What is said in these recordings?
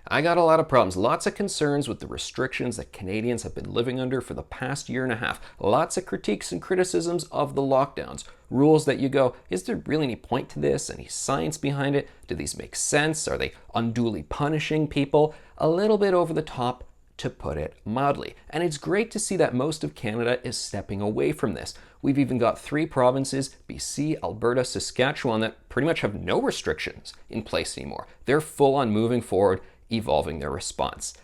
I got a lot of problems, lots of concerns with the restrictions that Canadians have been living under for the past year and a half. Lots of critiques and criticisms of the lockdowns. Rules that you go, is there really any point to this? Any science behind it? Do these make sense? Are they unduly punishing people? A little bit over the top, to put it mildly. And it's great to see that most of Canada is stepping away from this. We've even got 3 provinces, BC, Alberta, Saskatchewan, that pretty much have no restrictions in place anymore. They're full on moving forward, evolving their response.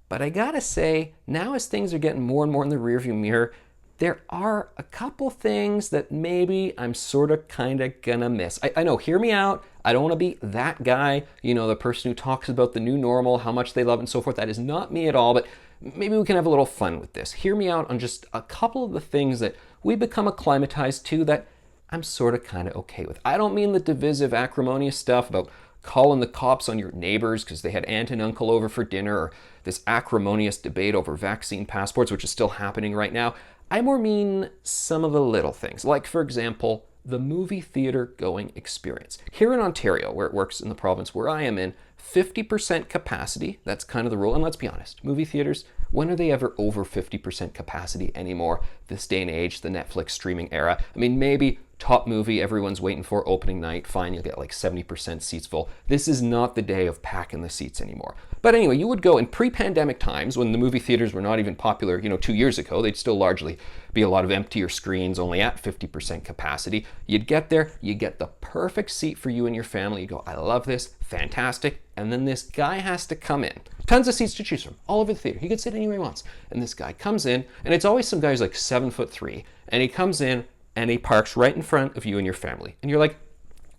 But I gotta say, now as things are getting more and more in the rearview mirror, there are a couple things that maybe I'm sort of kind of gonna miss. I know, hear me out. I don't want to be that guy, the person who talks about the new normal, how much they love it and so forth. That is not me at all, but maybe we can have a little fun with this. Hear me out on just a couple of the things that we become acclimatized to that I'm sort of kind of okay with. I don't mean the divisive, acrimonious stuff about calling the cops on your neighbors because they had aunt and uncle over for dinner, or this acrimonious debate over vaccine passports, which is still happening right now. I more mean some of the little things, like, for example, the movie theater going experience. Here in Ontario, where it works in the province where I am in, 50% capacity, that's kind of the rule. And let's be honest, movie theaters, when are they ever over 50% capacity anymore? This day and age, the Netflix streaming era. I mean, maybe top movie everyone's waiting for, opening night, fine, you'll get like 70% seats full. This is not the day of packing the seats anymore. But anyway, you would go in pre-pandemic times when the movie theaters were not even popular, 2 years ago. They'd still largely be a lot of emptier screens, only at 50% capacity. You'd get there, you get the perfect seat for you and your family. You go, I love this, fantastic. And then this guy has to come in. Tons of seats to choose from, all over the theater. He can sit anywhere he wants. And this guy comes in, and it's always some guy who's like 7'3", and he comes in and he parks right in front of you and your family. And you're like,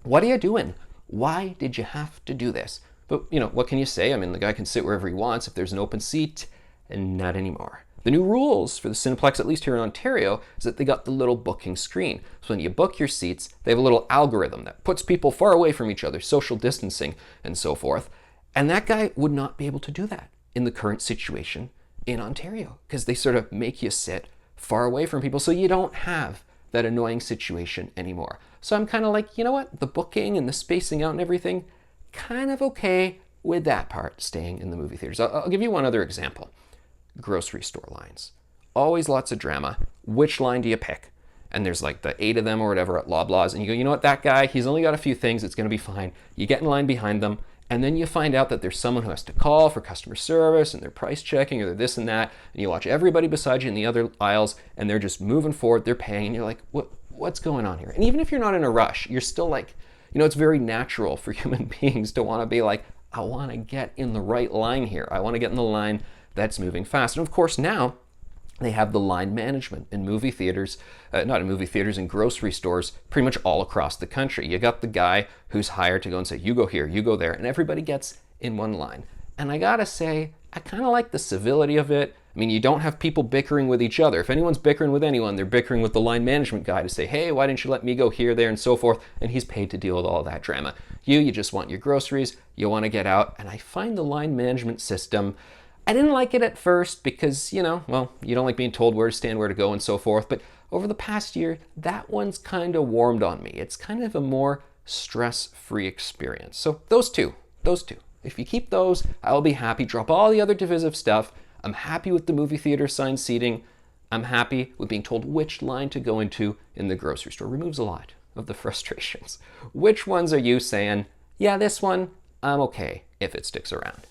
what are you doing? Why did you have to do this? But, what can you say? I mean, the guy can sit wherever he wants if there's an open seat, and not anymore. The new rules for the Cineplex, at least here in Ontario, is that they got the little booking screen. So when you book your seats, they have a little algorithm that puts people far away from each other, social distancing and so forth. And that guy would not be able to do that in the current situation in Ontario, because they sort of make you sit far away from people so you don't have that annoying situation anymore. So I'm kind of like, you know what? The booking and the spacing out and everything, kind of okay with that part, staying in the movie theaters. I'll give you one other example. Grocery store lines. Always lots of drama. Which line do you pick? And there's like the 8 of them or whatever at Loblaws, and you go, you know what, that guy, he's only got a few things, it's gonna be fine. You get in line behind them, and then you find out that there's someone who has to call for customer service, and they're price checking, or they're this and that, and you watch everybody beside you in the other aisles, and they're just moving forward, they're paying, and you're like, what's going on here? And even if you're not in a rush, you're still like, it's very natural for human beings to want to be like, I want to get in the right line here. I want to get in the line that's moving fast. And of course now, they have the line management in movie theaters, not in movie theaters, in grocery stores, pretty much all across the country. You got the guy who's hired to go and say, you go here, you go there, and everybody gets in one line. And I gotta say, I kind of like the civility of it. I mean, you don't have people bickering with each other. If anyone's bickering with anyone, they're bickering with the line management guy to say, hey, why didn't you let me go here, there, and so forth? And he's paid to deal with all of that drama. You just want your groceries, you want to get out. And I find the line management system, I didn't like it at first because, you don't like being told where to stand, where to go, and so forth. But over the past year, that one's kind of warmed on me. It's kind of a more stress-free experience. So those two. If you keep those, I'll be happy. Drop all the other divisive stuff. I'm happy with the movie theater assigned seating. I'm happy with being told which line to go into in the grocery store. Removes a lot of the frustrations. Which ones are you saying, yeah, this one, I'm okay if it sticks around?